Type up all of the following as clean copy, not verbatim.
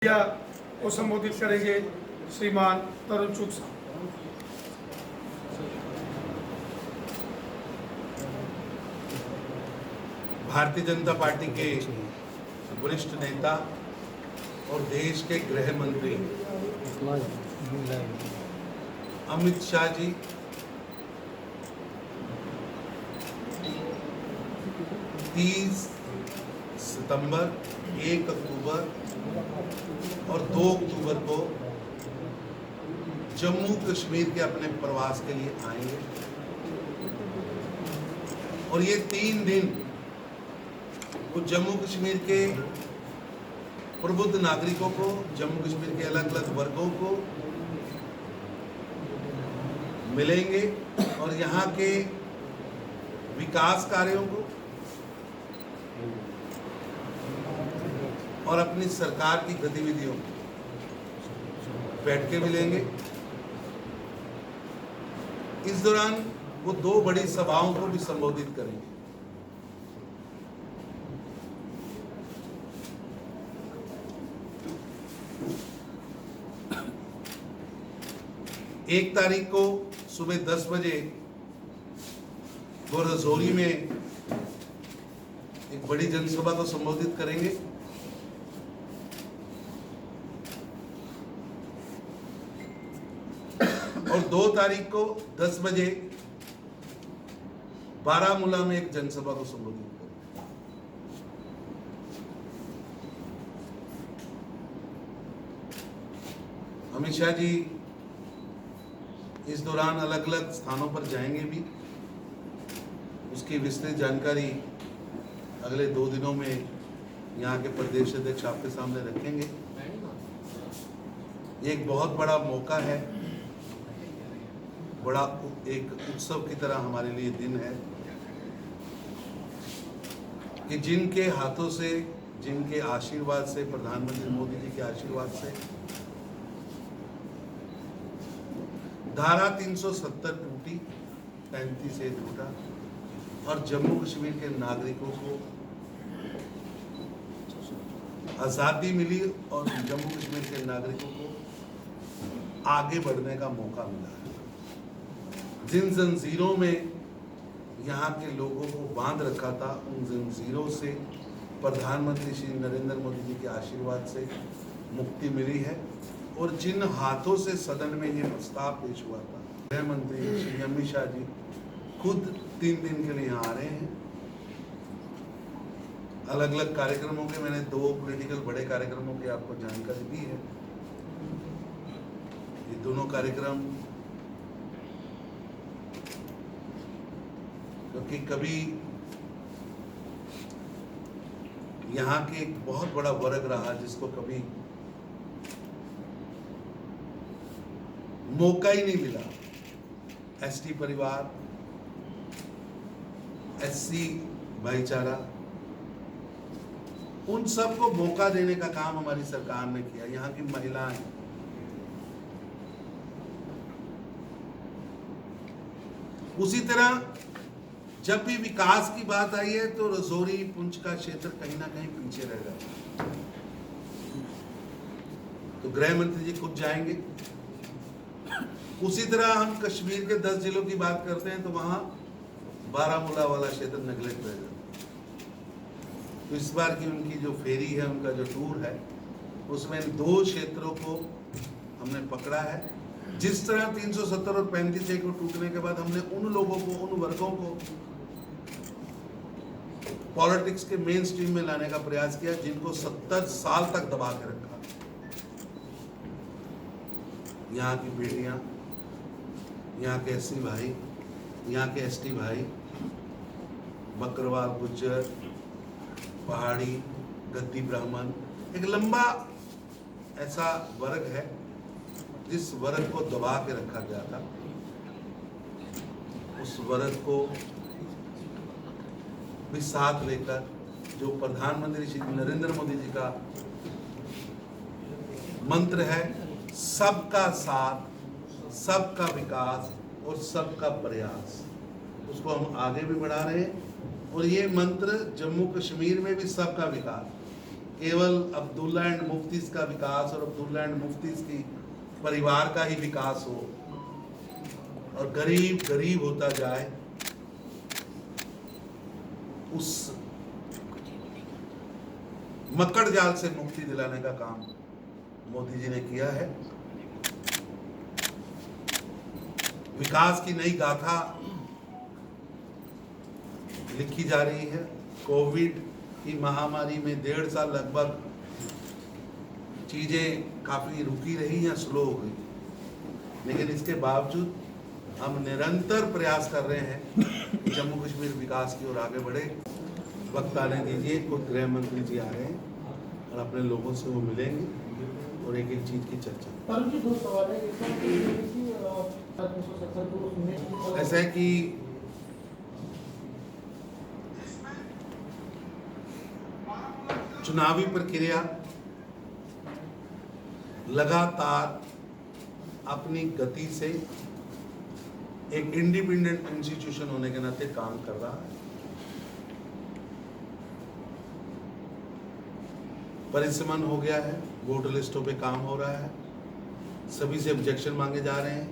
को संबोधित करेंगे श्रीमान तरुण चुग साहब। भारतीय जनता पार्टी के वरिष्ठ नेता और देश के गृह मंत्री अमित शाह जी 30 सितंबर, 1 अक्टूबर और 2 अक्टूबर को जम्मू कश्मीर के अपने प्रवास के लिए आएंगे और ये 3 दिन वो जम्मू कश्मीर के प्रबुद्ध नागरिकों को, जम्मू कश्मीर के अलग अलग वर्गों को मिलेंगे और यहाँ के विकास कार्यों को और अपनी सरकार की गतिविधियों को बैठ के मिलेंगे। इस दौरान वो 2 बड़ी सभाओं को भी संबोधित करेंगे। एक तारीख को सुबह 10 बजे वो रजौरी में एक बड़ी जनसभा को संबोधित करेंगे। और 2 तारीख को 10 बजे बारामूला में एक जनसभा को संबोधित करेंगे। अमित शाह जी इस दौरान अलग अलग स्थानों पर जाएंगे भी। उसकी विस्तृत जानकारी अगले 2 दिनों में यहाँ के प्रदेश अध्यक्ष आपके सामने रखेंगे। ये एक बहुत बड़ा मौका है, बड़ा एक उत्सव की तरह हमारे लिए दिन है कि जिनके हाथों से, जिनके आशीर्वाद से, प्रधानमंत्री मोदी जी के आशीर्वाद से धारा 370 टूटी, 35 ए टूटा और जम्मू कश्मीर के नागरिकों को आजादी मिली और जम्मू कश्मीर के नागरिकों को आगे बढ़ने का मौका मिला है। जिन जंजीरों में यहाँ के लोगों को बांध रखा था, उन जंजीरों से प्रधानमंत्री श्री नरेंद्र मोदी जी के आशीर्वाद से मुक्ति मिली है। और जिन हाथों से सदन में ये प्रस्ताव पेश हुआ था, गृह मंत्री श्री अमित शाह जी खुद 3 दिन के लिए यहाँ आ रहे हैं। अलग अलग कार्यक्रमों के मैंने 2 पॉलिटिकल बड़े कार्यक्रमों की आपको जानकारी दी है। ये दोनों कार्यक्रम क्योंकि कभी यहाँ के एक बहुत बड़ा वर्ग रहा जिसको कभी मौका ही नहीं मिला, एसटी परिवार, एससी भाईचारा, उन सबको मौका देने का काम हमारी सरकार ने किया। यहाँ की महिलाएं, उसी तरह जब भी विकास की बात आई है तो रजौरी, पुंछ का क्षेत्र कहीं ना कहीं पीछे रह गया। तो गृह मंत्री जी खुद जाएंगे। उसी तरह हम कश्मीर के 10 जिलों की बात करते हैं तो वहां बारामूला वाला क्षेत्र नेगलेक्ट रह जाता है। तो इस बार की उनकी जो फेरी है, उनका जो टूर है, उसमें 2 क्षेत्रों को हमने पकड़ा है। जिस तरह 370 और 35 ए को टूटने के बाद हमने उन लोगों को, उन वर्गों को पॉलिटिक्स के मेन स्ट्रीम में लाने का प्रयास किया जिनको 70 साल तक दबा के रखा। यहाँ की बेटियां, यहाँ के एससी भाई, यहाँ के एसटी भाई, बकरवाल, गुज्जर, पहाड़ी, गद्दी ब्राह्मण, एक लंबा ऐसा वर्ग है जिस वर्ग को दबा के रखा गया था। उस वर्ग को भी साथ लेकर जो प्रधानमंत्री श्री नरेंद्र मोदी जी का मंत्र है, सबका साथ, सबका विकास और सबका प्रयास, उसको हम आगे भी बढ़ा रहे हैं। और ये मंत्र जम्मू कश्मीर में भी सबका विकास, केवल अब्दुल्ला एंड मुफ्तीज का विकास और अब्दुल्ला एंड मुफ्तीज की परिवार का ही विकास हो और गरीब गरीब होता जाए, उस मकड़ जाल से मुक्ति दिलाने का काम मोदी जी ने किया है। विकास की नई गाथा लिखी जा रही है। कोविड की महामारी में 1.5 साल लगभग चीजें काफी रुकी रही या स्लो हो गई, लेकिन इसके बावजूद हम निरंतर प्रयास कर रहे हैं कि जम्मू कश्मीर विकास की ओर आगे बढ़े। वक्त आने दीजिए, खुद गृह मंत्री जी आ रहे हैं और अपने लोगों से वो मिलेंगे और एक एक चीज की चर्चा। दो सवाल है। ऐसा है कि चुनावी प्रक्रिया लगातार अपनी गति से एक इंडिपेंडेंट इंस्टीट्यूशन होने के नाते काम कर रहा है। परिसमन हो गया है, वोटर लिस्टों पे काम हो रहा है, सभी से ऑब्जेक्शन मांगे जा रहे हैं।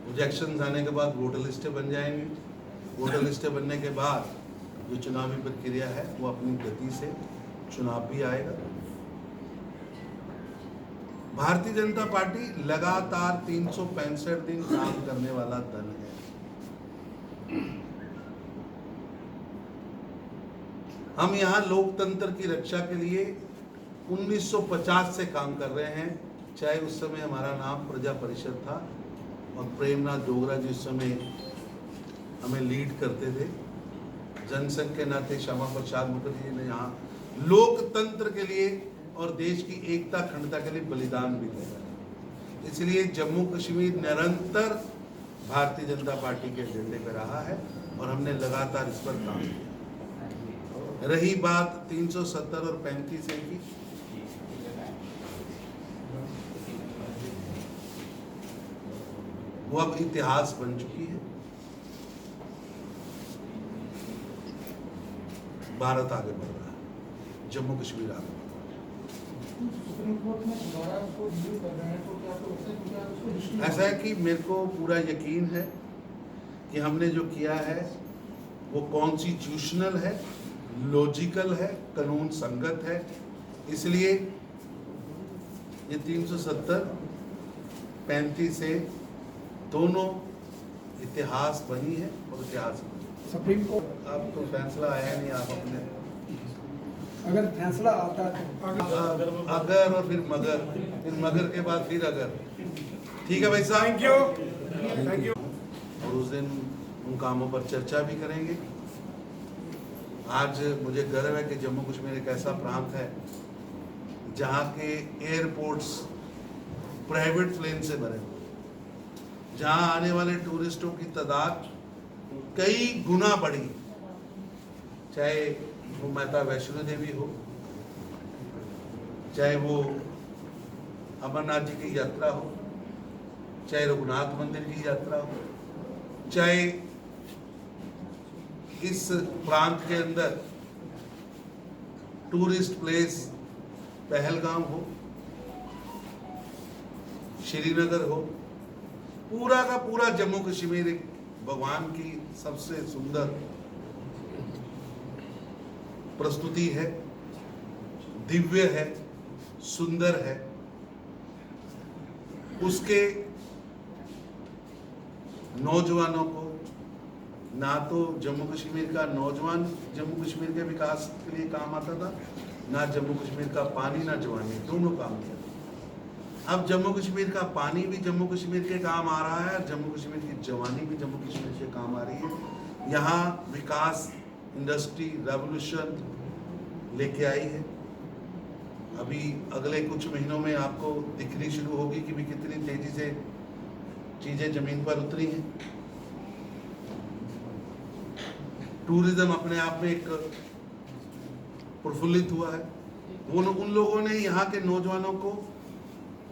ऑब्जेक्शन आने के बाद वोटर लिस्टें बन जाएंगी। वोटर लिस्टें बनने के बाद जो चुनावी प्रक्रिया है वो अपनी गति से चुनाव भी आएगा। भारतीय जनता पार्टी लगातार 365 दिन काम करने वाला दल है। हम यहाँ लोकतंत्र की रक्षा के लिए 1950 से काम कर रहे हैं, चाहे उस समय हमारा नाम प्रजा परिषद था और प्रेमनाथ डोगरा जी उस समय हमें लीड करते थे। जनसंघ के नाते श्यामा प्रसाद मुखर्जी जी ने यहाँ लोकतंत्र के लिए और देश की एकता अखंडता के लिए बलिदान भी दिया। इसलिए जम्मू कश्मीर निरंतर भारतीय जनता पार्टी के एजेंडे पे रहा है और हमने लगातार इस पर काम किया। रही बात 370 और 35 की, वो अब इतिहास बन चुकी है। भारत आगे बढ़ रहा है, जम्मू कश्मीर आगे बढ़ रहा है। सुप्रीम कोर्ट में दोबारा उसको रिव्यू कर रहे हैं, तो क्या तो उससे ऐसा है कि मेरे को पूरा यकीन है कि हमने जो किया है वो कॉन्स्टिट्यूशनल है, लॉजिकल है, कानून संगत है। इसलिए ये 370 35 से दोनों इतिहास बनी है और इतिहास बनी। सुप्रीम कोर्ट अब तो फैसला आया नहीं, आप अपने अगर फैसला आता है अगर और फिर मगर के बाद फिर अगर। ठीक है भाई साहब, थैंक यू। और उस दिन उन कामों पर चर्चा भी करेंगे। आज मुझे गर्व है कि जम्मू कश्मीर एक ऐसा प्रांत है जहाँ के एयरपोर्ट्स प्राइवेट प्लेन से भरे हुए, जहाँ आने वाले टूरिस्टों की तादाद कई गुना बढ़ी, चाहे वो माता वैष्णो देवी हो, चाहे वो अमरनाथ जी की यात्रा हो, चाहे रघुनाथ मंदिर की यात्रा हो, चाहे इस प्रांत के अंदर टूरिस्ट प्लेस पहलगाम हो, श्रीनगर हो, पूरा का पूरा जम्मू कश्मीर एक भगवान की सबसे सुंदर प्रस्तुति है, दिव्य है, सुंदर है। उसके नौजवानों को ना तो जम्मू कश्मीर का नौजवान जम्मू कश्मीर के विकास के लिए काम आता था, ना जम्मू कश्मीर का पानी ना जवानी, दोनों काम किया। अब जम्मू कश्मीर का पानी भी जम्मू कश्मीर के काम आ रहा है और जम्मू कश्मीर की जवानी भी जम्मू कश्मीर के काम आ रही है। यहाँ विकास, इंडस्ट्री रेवोल्यूशन लेके आई है। अभी अगले कुछ महीनों में आपको दिखनी शुरू होगी कि भी कितनी तेजी से चीजें जमीन पर उतरी हैं। टूरिज्म अपने आप में एक प्रफुल्लित हुआ है। उन लोगों ने यहाँ के नौजवानों को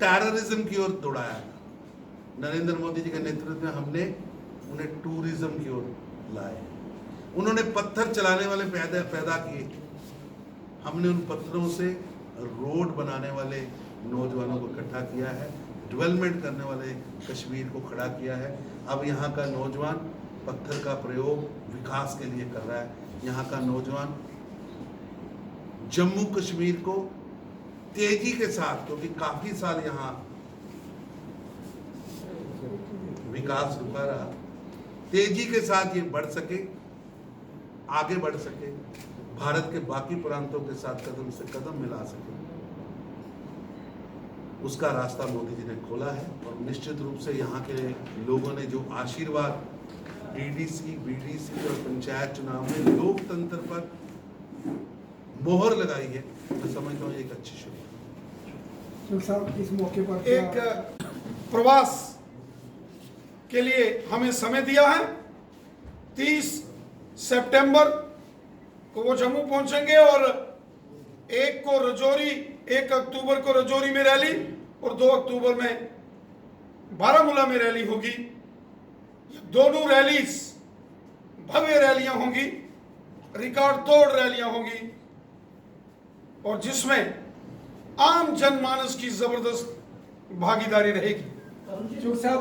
टेररिज्म की ओर दौड़ाया। नरेंद्र मोदी जी के नेतृत्व में हमने उन्हें टूरिज्म की ओर लाए। उन्होंने पत्थर चलाने वाले पैदा किए हमने उन पत्थरों से रोड बनाने वाले नौजवानों को इकट्ठा किया है, डेवलपमेंट करने वाले कश्मीर को खड़ा किया है। अब यहाँ का नौजवान पत्थर का प्रयोग विकास के लिए कर रहा है। यहाँ का नौजवान जम्मू कश्मीर को तेजी के साथ, क्योंकि काफी साल यहाँ विकास रुका रहा, तेजी के साथ ये बढ़ सके, आगे बढ़ सके, भारत के बाकी प्रांतों के साथ कदम से कदम मिला सके, उसका रास्ता मोदी जी ने खोला है। और निश्चित रूप से यहाँ के लोगों ने जो आशीर्वाद डीडीसी, बीडीसी और पंचायत चुनाव में लोकतंत्र पर मोहर लगाई है, मैं समझता हूँ एक अच्छी शुरुआत। साहब इस मौके पर एक प्रवास के लिए हमें समय दिया है। 30 सितंबर को वो जम्मू पहुंचेंगे और 1 अक्टूबर को रजौरी में रैली और 2 अक्टूबर में बारामूला में रैली होगी। ये दोनों रैलीज भव्य रैलियां होंगी, रिकॉर्ड तोड़ रैलियां होंगी और जिसमें आम जनमानस की जबरदस्त भागीदारी रहेगी। जो साहब